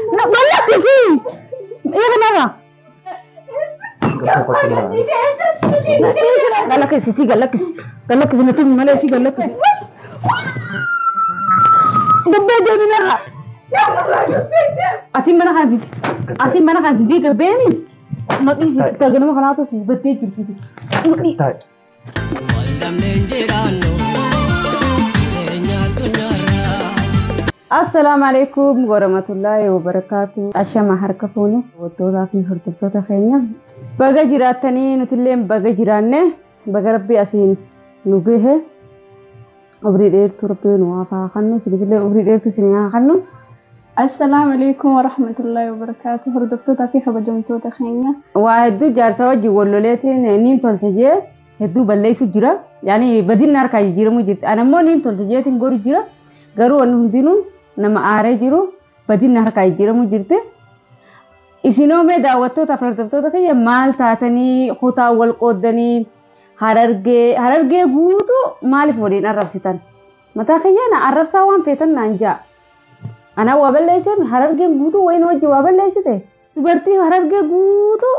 Galakisi. Iya kenapa? Galakisi. Galakisi nanti mana sih galakisi? Gabbe jadi nak. Ati mana kan sih gabbe ni? Not easy. Kita gana makan apa sih? Betul jadi. Assalamualaikum warahmatullahi wabarakatuh. Ashama harkafuni. Wadoda fi hordoftoota keenya. Baga jiraatanii nutilleen baga jiraanne baga rabbi asiin nu gahe. Umrii dheertuu rabbi nu haa kennu. Sinillee umrii dheertuu isin haa kennu. Assalamualaikum warahmatullahi wabarakatuh. Hordoftoota fi kabajamtoota keenya. Waa hedduu jaarsa wajjin walloleetiin niin tolte jee hedduu balleessu jira. Yaani badinna harkaa jijjiiramu jirti. Anammoo niin tolte jeetiin goru jira. Garuu wanni hundinuu nama aaree jiru badinna harkaa jijjiiramu jirti. Isinoomee daawwattoota hordoftoota keenya maal taatanii kutaa wal qooddanii harargee guutuu maaliif waliin arrabsitan? Mataa keenya arrabsaa waan feetan naan ja'a. Ana waa balleessee harargeen guutuu wayin wajjin waa balleessite. Dubartii harargee guutuu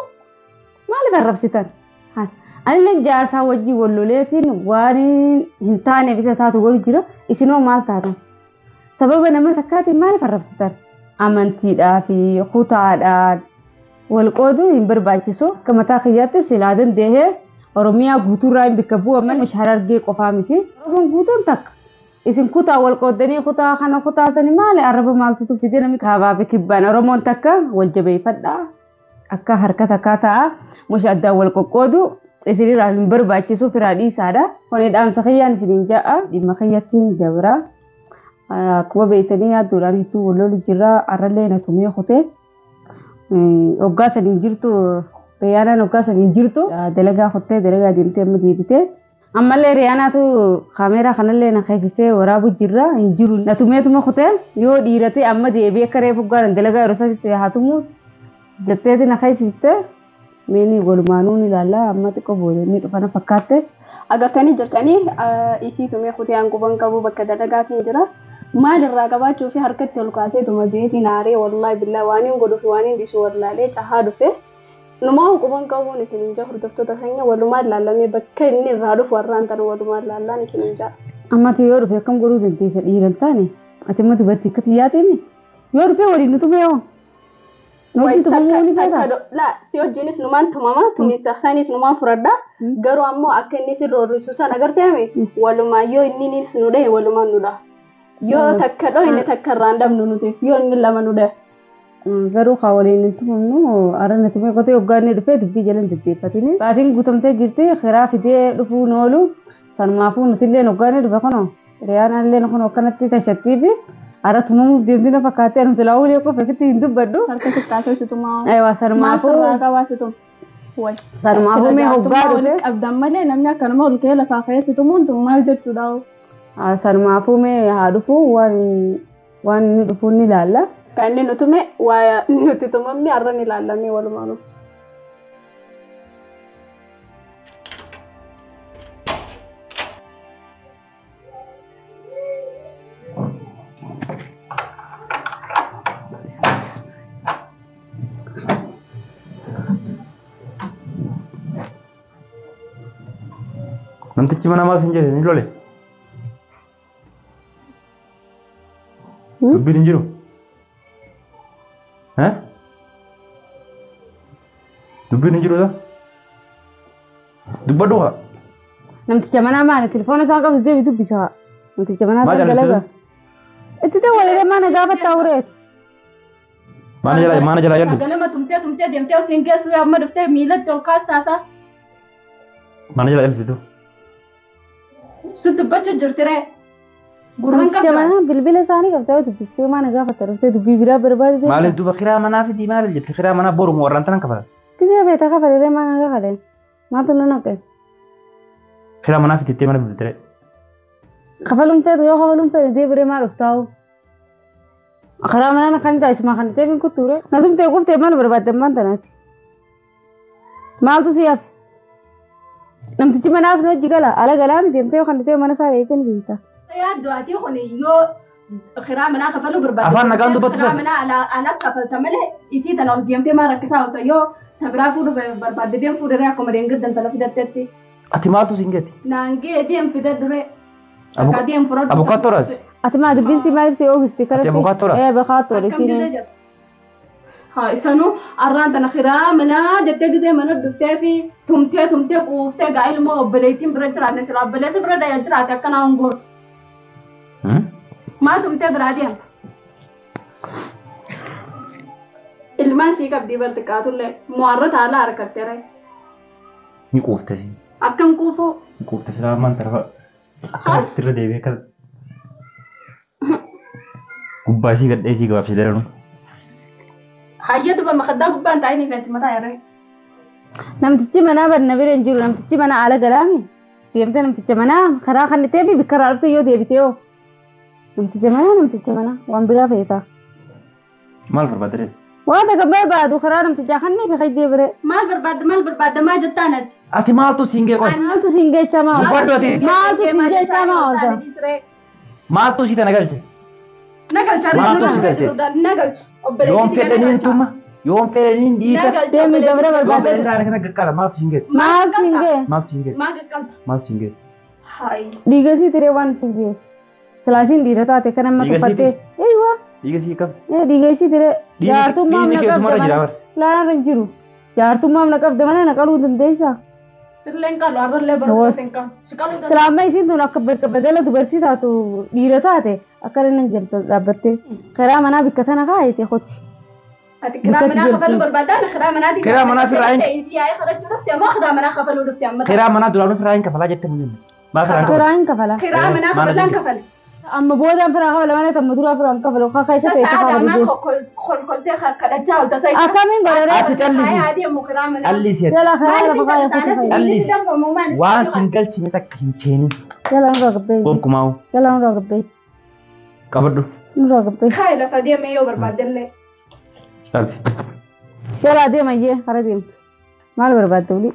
maaliif arrabsitan? Ani jaarsaa wajjin walloleetiin waan hin taane bisa taatu goru jira. Isinoo maal taatan? Sababa nama takkaatiin maaliif arrabsitan? Amantiidhaa fi kutaadhaan wal qooduu hin barbaachisu. Akka mataa kiyyaatti silaa danda'ee Oromiyaa guutuurraa hin bakka bu'aman harargee qofaa miti. Oromoon guutuun takka. Isin kutaa wal qooddanii kutaa kana kutaa sani maali arraba maaltu fide namni kaabaa fi kibbaan Oromoon takka wal jabeeffadhaa. Akka harka takkaa ta'a musha addaan wal qoqqoodu isinirraa hin barbaachisu firaa dhiisaadha. Kuni dhaamsa kiyyaan isiniin ja'a dhimma kiyyattiin dabra. Akkuma beektanii yaadduudhaan hedduu wallolu jirra arrallee na tumee kutee waggaa sadiin jirtu Riyaanaan waggaa sadiin jirtu dalagaa kuttee dalagaa deemtee amma deebitee ammallee Riyaanaatu kaameeraa kanallee na keessisee waraabu jirra hin jiru na tumeetuma kutee yoo dhiiratee amma deebi'ee akka reefu gaaran dalagaa yeroo sadii haa tumu jetteeti na keessiste meeni walumaanuun ilaallaa amma xiqqoo boodanii dhufana fakkaatte. Agartanii jirtanii isii tumee kutee hanquban qabu bakka dalagaatiin jira. Maal irraa qabaachuu fi harkatti ol kaasee tuma jeetiin aaree wallahi billahi waan hin godhuuf waan hin dhiisu wallaalee cahaa dhufe. Numaa hanquban qabuun isiniin jaa hordoftoota keenya walumaan laallamee bakka inni irraa dhufu warraan tan walumaan laallaan isiniin jaa. Ammati yoo dhufe akkam godhuu dandeessa dhiiran taane ati amma dubartii akkatti yaatemi yoo dhufe waliin nu tumee hoo. La si wajjinis numaan tumama tumiinsa isaaniis numaan furadha garuu ammoo akka inni si roorrisu san agarteemi walumaa yoo inni nu dhahe walumaan nu dhaha yoo takka dhoo inni takka irraan dhabnu nutis yoo inni lama nu dhahe. Garuu haa waliin hin tumamnu arana tumee qotee waggaa inni dhufee dubbii jalan deddeeffatini. Baatiin guutamtee jirti kiraa fidee dhufuun oolu sanumaafuu nutillee waggaa inni dhufe kunoo Riyaanaallee kun akkanatti tashattiifi. Ara tumamu deemtina fakkaatee nuti laawulee qofa fitti hin dubbadhu. Harka xiqqaasee situmaa. Aywa sarmaafuu. Maasirraa qabaa situm. Sarmaafuu mee hoggaa dhufe. Qabdan malee namni akkanuma ol ka'ee lafaa ka'ee situmuun tun maal jechuudha. Sarmaafuu mee haa dhufu waan inni dhufuun ni ilaalla. Kan inni nutume waa nuti tumamni har'a ni ilaallamee walumaanu. Namtichi mana maal sin jedhe ni lole. Dubbiin hin jiru. Dubbiin hin jiru dha. Dubbadhu haa. Namticha manaa maali telefoona isaa qabs deebi dubbisa. Namticha manaa isaa dalaga. Itti ta'u walirra mana gaafa ta'ureet. Mana jala jallu. Ganama tumtee deemtee osin geessu amma dhuftee miilatti ol kaastaasaa. Mana jala jallu. Dubbachuu jirtiree. Namticha manaa bilbila isaanii qabxee dubbistee mana gaafa ta'ureet dubbii biraa barbaadde. Maaliif duba kiraa manaa fi maaliif jette kiraa manaa boru moo warraan tanan kafala. Kisee beektaa kafalee mana kafalee maaltu nu naqe. Kiraa manaa fi jettee mana bilbilee. Kafalumteetu yoo kafalumteetu deebiiree maal dhuftaa'u. Karaa manaa kan taasisuma kan ta'e bin kuttuure. Nasumtee kuftee mana barbaadde man tanaati. Maaltu si yaaf? Namtichi mana as hojii gala ala galaan deemtee kan ta'e mana isaa eegan beekta. Yaaddu ati kun yoo خيرا منا كفلوا برباد أفان نقام دو بطفل خيرا منا على كفل تملي يسي تنا ديمتي ما ركسا وتيو تبرافو برباد ديم فودريا كومرين جدا تلا في دتتي أتماتو سينجتي نانجي ديم في دري أبو ديم فرد أبو كاتوراس أتما دبين ما يبسي أوه استيكرت أتي أبو كاتورا إيه بخاطر سيني هاي سنو أران تنا خيرا منا دتة زي منا دفتة في تمتي قوفتة قايل مو بليتين برجرا نسلا بليس بردا يجرا تكنا أنغور ما تمتي براديم ilmaan sii qabdii bartiqaatullee mo'arra taalaa harkattee ree. Ni quuftasi. Akkam kuufuu. Ni quuftasi laamaan tarfa. Akka irra deebi'ee kan. Gubbaa isii gadhee isii gabaabsee daranu. Hayyatu ba makaddaa gubbaan taa'ee ni fe'atti mataa yarree. Namtichi manaa barna bira hin jiru namtichi manaa ala galaami. Deemtee namticha manaa karaa kan ta'e fi bikka raartu yoo deebitee oo. Namticha manaa waan biraa fe'etaa. Maal barbaadde? Waan akka barbaadu karaa namtichaa kan ni fayyadee bire. Maal barbaadda maa jettaan ati? Ati maaltu singee qoy? Maaltu singee chamaa oolta? Maaltu singee chamaa oolta? Maaltu si tana galche? Nagalcha nagalcha. Yoom fedhaniin tuma? Yoom fedhaniin dhiita? Deemi gabra barbaadde. Yoom fedhaniin kana gaqqala maaltu singee? Maal singee? Maaltu singee? Maa gaqqalta? Maaltu singee? Hayi. Dhiigasii tiree waan singee. Silaasiin dhiira taate kan amma tuffattee. Eeywa. Dhiigasii qab. Dhiigasii tiree. Jaartummaam na qabda malee. Laala hin jiru. Jaartummaam na qabda malee na qaluu dandeessaa? Sirleen qalu har'allee barbaadde hin qabu. Si qaluu dandeessaa. Silaamma isiin tun akka badala dubartii taatu dhiira taate akka inni hin jirtu dhaabbattee karaa manaa bikka sana kaayite hoti. Ati kiraa manaa kafaluu barbaaddaa kiraa manaatiin. Kiraa manaa firraa hin. Isii yaa'ee kadhachuu dhufte ammoo kiraa manaa kafaluu dhufte amma. Kiraa manaa duraanuu firraa hin kafalaa jette mul'inne. Maal firraa hin kafalaa? Kiraa hin kafala. Kiraa manaa kafalaan kafale. Amma boodaan firaa kafala malee amma duraa firaan kafalu kaa keessa ta'e Sasa adaa kolkoltee kadhachaa olta sa'i. Akkamiin godhadee? Ati callisi. Adeemu kiraa manaa. Callisi. Jala karaa lafa kaayee keessa ta'e. Callisi. Waan sin galchine takka hin seenin. Jala nurraa gabbee. Gonkumaa'u. Jala nurraa gabbee. Qabadhu. Nurraa gabbee. Kaayi lafa deemee yoo barbaaddellee. Qalbi. Jala adeemayyee hara deemtu. Maal barbaadde uli?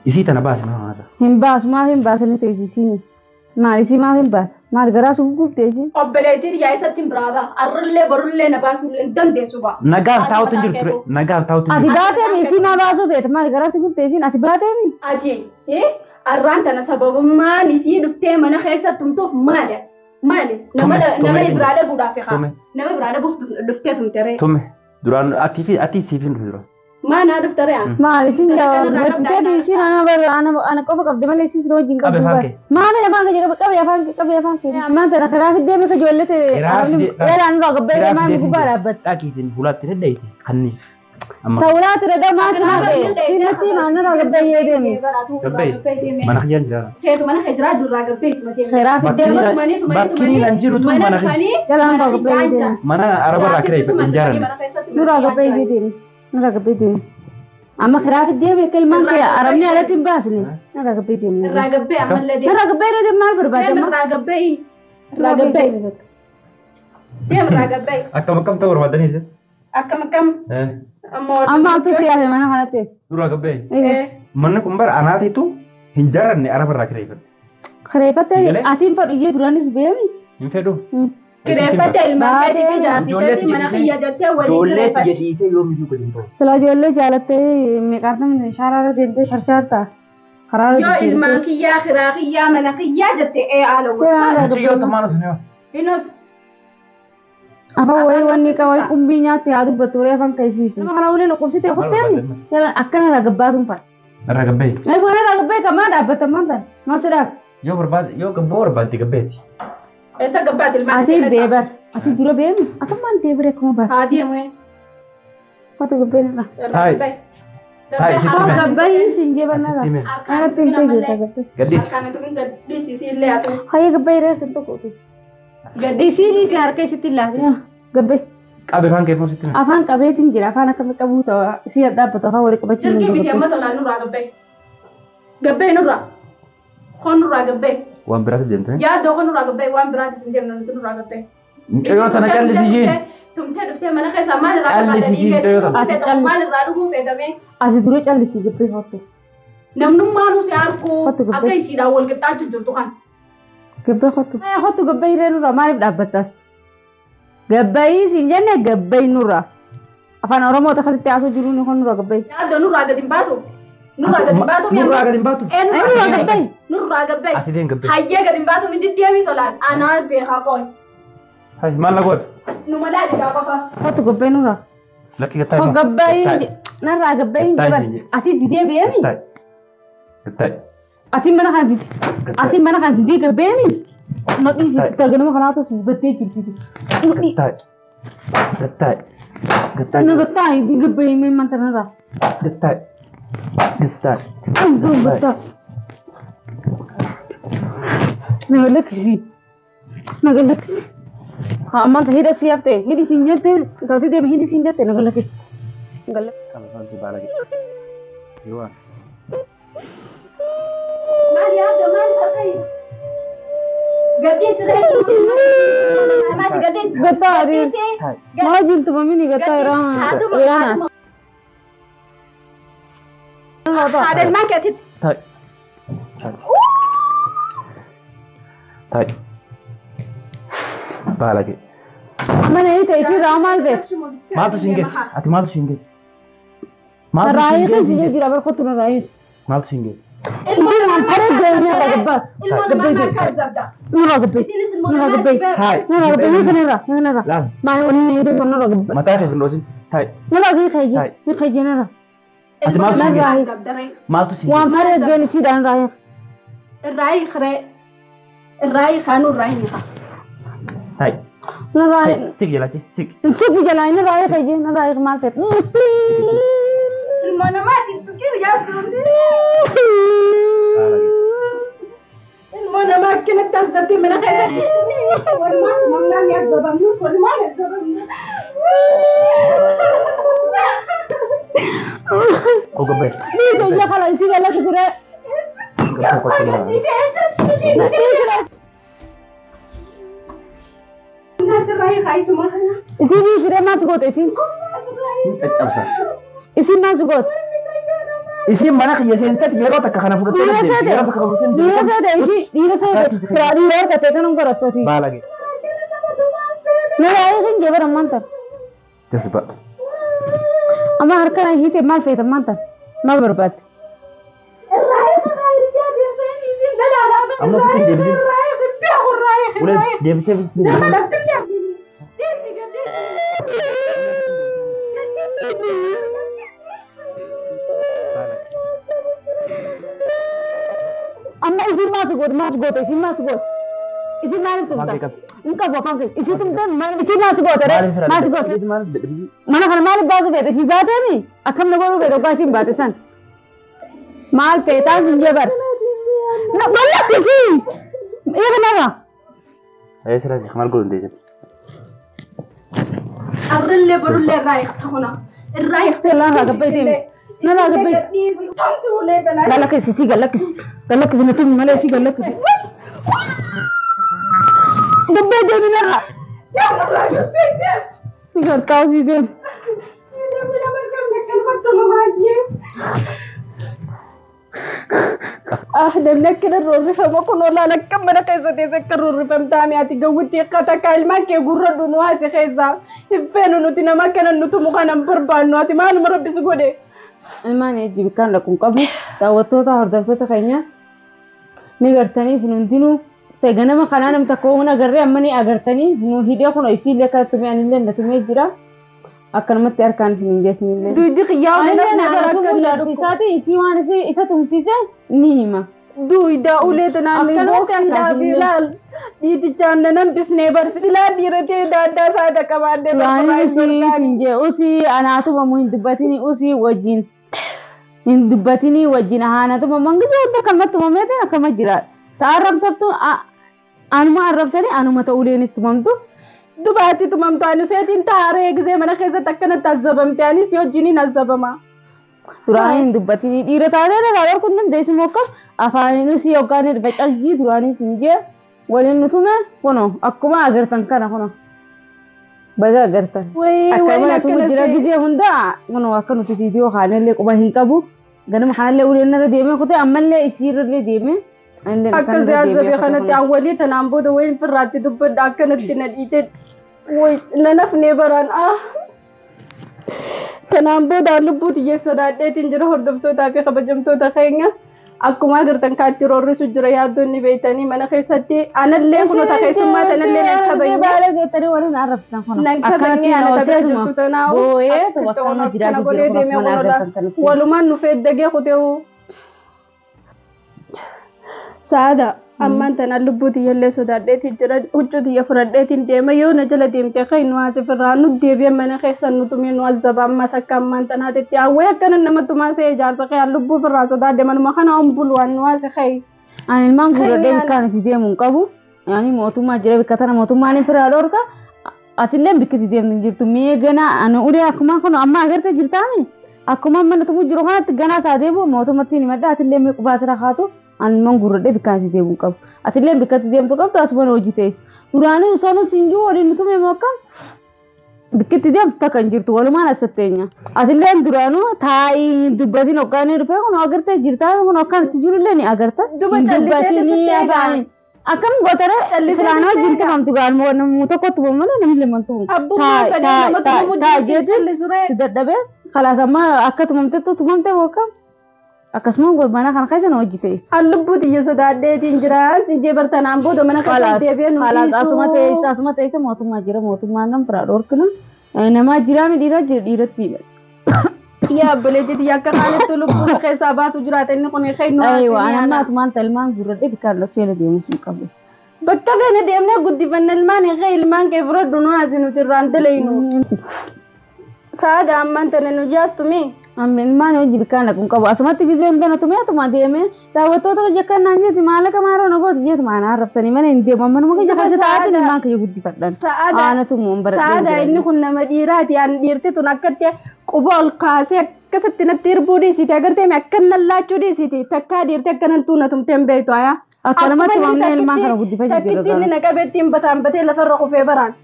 Isii tana baasi nama haata. Hin baasu maaf hin baasanii teessisiini. Maal isii maaf hin baasu? Maal garaa sun guuttee ishee? Obboleettiin yaa isatti hin biraaba. Arrallee borullee na baasuullee hin dandeessu ba'a. Nagaan taa'utu hin jiru ture. Nagaan taa'utu hin Ati jiru. baateemi isii maa baasuu feete? Maal garaa si guuttee isiin ati baateemi? Ati arraan tana sababummaan isii dhuftee mana keessatti tumtuuf maali? Maali? Nama biraa dhabuudhaaf haa. Nama biraa dhabuuf dhuftee tumteree. Tume. Duraan ati siif hin dhufu dura. Maanaa dhuftaree aan. Maal isin gabaabbattee isiin ana qofa qabde malee isiin wajjin qabdu. Maami afaan kee qabee afaan kee. Ammaan tana karaa fiddee mika ijoollete yeraan nurraa gabbee maami gubbaa dhaabbatte. Dhaaqiitiin fuulaatti deddeeyite kanniif. Tawulaa ture dhammaa sinaa ta'e siinatti maal nurraa gabbee yoo deeme. Gabbee mana kiyyaan jira. Keetu mana kee jiraa durraa gabbee tumatee. Karaa fiddee bakki lan jiru tun mana kiyya. jalaan nurraa gabbee yoo deeme. Mana arabarraa kireeffatu hin jaaranne. Nurraa gabbee yoo deeme. Nurraa gabbee deeme. Amma karaa fiddee beekta ilmaan kee arabni alatti hin baasne. Nurraa gabbee deeme. Irraa gabbee ammallee deeme. Nurraa gabbee yoo deeme maal barbaadama? Irraa gabbee. Irraa gabbee. Deem irraa gabbee. Akkam ta'u barbaadanii Akkam. Amma altu siyaasa mana kanatti. Nurraa gabbee. Manni kun bara anaatiitu hin jaaranne arabarraa kireeffatu. Kireeffattee atiin fadhu iyyee duraanis beemi. Hin fedhu. Kireeffattee ilmaan keetii fi jaartiitti mana kiyya jettee waliin kireeffate. Ijoollee dhiisee yoomiyyuu gadi hin ta'u. Sila ijoollee jaalattee meeqaartam shaaraarra deemtee sharshaartaa. Yoo ilmaan kiyyaa kiraa kiyyaa mana kiyyaa jettee haala waliin. Mucayyoo tamaan sun yoo. Inus. Afaan wayii wanni qawwee qumbii nyaatti haa dubbattu waree afaan keessiiti. Nama kana waliin dhukkubsitee kutteemi. Akkana irraa gabbaatuun fa'a. Irraa gabbee. Kun irraa gabbee kamaa dhaabbatan maal maal sidaaf? Yoo gabboo barbaadde gabbeeti. Eessa gabbaati ilmaan Ati beebar. Ati dura beemi. Akammaan deebiree kuma baata. Haa deemu. Fatu gabbeen irraa. Hai sitti Gabbee siin jeebannaa. Kanatti hin teessisa gabbee. Gaddis. Akkanatu hin gaddisiisi illee haa ta'u. Hayyee gabbee irraa sin tokkooti. Isiin harka isitti laata. Gabbee. Qabe afaan kee foositti. Afaan qabeetiin jira. Afaan akkamitti qabuu ta'a. Si dhaabbatu afaan walii qabachuu Jirki miti amma tolaan nurraa gabbee. Gabbee nurraa. Kun nurraa gabbee. Waan biraatti deemte. Yaaddoo kun nurraa gabbee waan biraatti hin deemne nuti nurraa gabbee. Mucayyoo tana callisiyyee. Tumtee dhuftee mana keessaa maal irraa Callisiisii mucayyoo maal irraa dhuguu feetamee. Asi dura callisii gabbee hoottu. Namnummaan si harkuu Fattu gabbee. akka isiidhaan wal qixxaachuu jirtu kan. قبي خطو قبي نورا ما نبدا بتاس قبي سنجنة قبي نورا أفان أورمو تخلي تعاسو جروني خون نورا قبي هذا نور راجع ديمباتو نور راجع ديمباتو نور راجع ديمباتو نور راجع قبي أتيدين قبي هيا قاعد ديمباتو من دي أمي طلعان أنا بيخاقوي هاي ما نقول نملا دي كابا خطو قبي نورا لكن قطعي خو قبي نورا قبي جبل أتي دي بيامي قطعي أتي mana kan didi قبي أمي نقول تجنب خلاص بتيجي جدي قطعي نقطعي دي قبي من ما تنرا قطعي نقول لك شيء ما أنت هيدا سيابته هيدي سينجته تاسي ده هيدي سينجته نقول لك kalau nanti balik Iwan مالي هذا مالي هذا قديس رأيت ما قديس قطاري ما جلت بمني قطاري هذا الماكت طيب balik mana itu isi ramal deh mal tuh singgih hati mal tuh singgih Narai kan sih jadi apa kau tuh narai mal tuh singgih ini nampaknya gayanya lagi bas nurah gede hai ini kenapa lah mau ini itu kan nurah gede mata kayak gendosin hai nurah gede kayak nurah hati mal tuh singgih mal tuh singgih wah mana gayanya sih dan raya الراي خانوا الراي نقا hai narai sik ya lagi sik Cuk jalan ini raya kayak gini raya kemal pet المانا ما تفكر يا سوني المانا ما كنت تزبطي من خيزة والما ممنا يزبط نص والما يزبط kok gebe ini saja kalau isi galak kesini isi ni sire masuk got isi isi masuk got isi mana kerja sentet jero tak kana fudu dia ada dia kata kan orang korat tuh ba lagi nara aja kan jabar mantar tesba ama harkan aja itu mal pet mantar mal berbat amma fikin dia bisa udah dia bisa amma isi masuk got isi masuk got isi mana tuh enggak bapak isi tuh kan isi masuk got mana kan mal bazu bete hibata nih akan negoro bete kasih batasan mal petan sinjabar nak banyak isi iya kenapa ayo serah kamal gol deh الرلة برلة الرايح هنا الرايح لا لا قبيتي لا لا قبيت galak sih galak nanti malah sih galak sih gede jadi lah nggak tahu sih kan أهدم لك كده الروري فمكن والله لك كم أنا كيسة تذكر الروري فمتامي أتي قوتي قطع كلمة كي قرر دنواسي خيزة فين نوتنا ما كان نوتو مخانا بربان نواتي ما نمر بسكودي الماني يجي كان لكم قبل تاوتو تهردفتو تخينيا نغرتني سننتينو تغنم خنانم تكونا غري أمني أغرتني نو هيديو كنو يسي لك تمي أنيلن نتمي جرا akan mati arkan sini dia sini. Dudi khiyam na na isate isi wan se isa tum si se nima. Duida ulet na ni bokan da bilal. Idi channa nan bisne bar sila dirate dada sada kamande Lai usi tinje usi anatu mamu hindubatini usi wajin. Hindubatini wajin hana tu mamangi jo kamat tu mamete na kamat jira. Tarab sab tu anuma arab sari anuma to ulenis tu mam tu دبعتي تمام تاني سيتين تاريخ زي ما أنا خيزة تكنا تزبم تاني سيو جيني نزبما تراني دبعتي ديرة تاريخ أنا كنا ديش موكا أفاني سيو كانت بتأجي تراني سنجة ولين نتوما كنو أكما أغرتن كنا كنو بجا أغرتن أكما نتوما جرا جزية هندا كنو أكنو تتيديو خانة اللي كوبا هيكابو غنم خانة اللي ولين نرى ديمه كده أمال اللي يصير اللي ديمه akka siyaasa kanatti awwalii tanaan booda wayin firraatti dubbadha akkanatti na dhiite way na nafnee baraan tanaan booda lubbuu xiyyeef sodaadheetiin jira hordoftootaa fi kabajamtoota keenya akkuma agartan kaatti roorrisu jira yaaddonni beeytanii mana keessatti anallee kunota keessummaa tanallee nan kabanye ana tabira jirtu tanaawu walumaan nu feeddagee kuteewu saada ammaan tanaan lubbuu xiyyallee sodaadheetiin jira huccuu xiyya fudhadheetiin deema yoo na jala deemte ka'in nu haasifirraa nu deebi'an mana keessan nu tumee nu azzaba ammas akka ammaan tanaatetti hawwee akkana namatti maasee ijaarsa ka'an lubbuu firraa sodaadde manuma kana ombulu waan nu haase ka'e. Ani ilmaan gurraddee bikkaan itti deemu hin qabu. Yaani mootummaa jira bikka tana mootummaan hin firaa dhoorka. Atillee bikka itti deemtu hin jirtu. Mee ganaa ani ulee akkuma kun amma agartee jirtaami. Akkuma mana tumu jiru kanatti ganaa isaa deemu mootummatti ni madda atillee mee qubaa sira kaatu. Ani ilmaan gurraddee bikkaan itti deemu hin qabu. Atillee bikka itti deemtu qabdu asuma hojii ta'es. Duraanii osoo nuti hin jiru waliin nutume moo akkam? Bikki itti deemtu takka hin jirtu walumaan asatteenya. Atillee duraanuu taa'ii dubbatiin hoggaanii dhufee kun agartee jirtaa kun hoggaan itti jirullee ni agarta. Dubbatiin akkam gootare silaanoo jirti kamtu gaalmoo namuu tokkotti boommalee namni lemantu taa jeetiin si dadhabee kalaas amma akka tumamteettu tumamtee bookam akkasuma mana kana keessa na hojii ta'es. Lubbuu xiyya sodaadheetiin jira si jebartanaan booda mana keessa deebi'ee nu dhiisu. Asuma ta'es mootummaa jira mootummaan nam firaa dhoorkina namaa jiraami dhiiratti. Yaa buleetii akka kaanitti lubbuu keessaa baasu jiraata inni kun keenyu aywa anamma asumaan talmaan gurraddee bikkaan lakseela deemus hin qabu. Bakka kana deemnee guddifanna ilmaan kee fudhadhu nu haasinu irraan dalaynu. Saada ammaan tana nu jaastumi. Ilmaan hojii bikkaan dhaquun qabu asumatti biileen tana tumee atuma deemee daawwattoota hojjekkan naan jeeti maallaqa maaroo nagooti jeeti maana arrabsanii mana hin deemu amma nama keessa keessa taa'atiin ilmaan kiyya guddifadhan. Aanatu muun baradhee. Saada inni kun nama dhiiraati aan dhiirti tun akkatti quba ol kaasee akkasitti natti hirbuu dhiisiti agartee akkan nallaachuu dhiisiti takkaa dhiirti akkanan tuuna tumteen beektu ayaa. Akkanumatti mamnee ilmaan kana guddifachuu jira. Takkitti inni naqabeettiin bataan batee lafarra kufee baraan.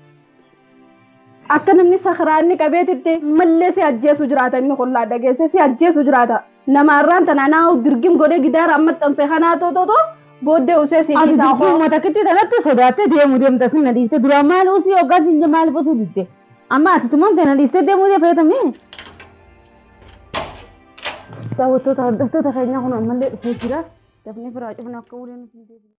Akka namni sakaraanni qabeetitti mallee si ajjeesu jiraata inni qullaa dhageesse si ajjeesu jiraata. Namaarraan tanaanaa dirgim godhee gidaara amma xansee kanaa tootoo booddee usee si dhiisaa hoo. Ati takkitti kanatti sodaattee deemta sinna dhiiste duraan maal usii hoggaa sinja maaliif osoo didde. Amma ati tumamte na dhiistee deemuu dee fayyadamee. Daawwattoota hordoftoota keenyaa kun ammallee dhufee jira. Dafnee firaa cufna akka uleen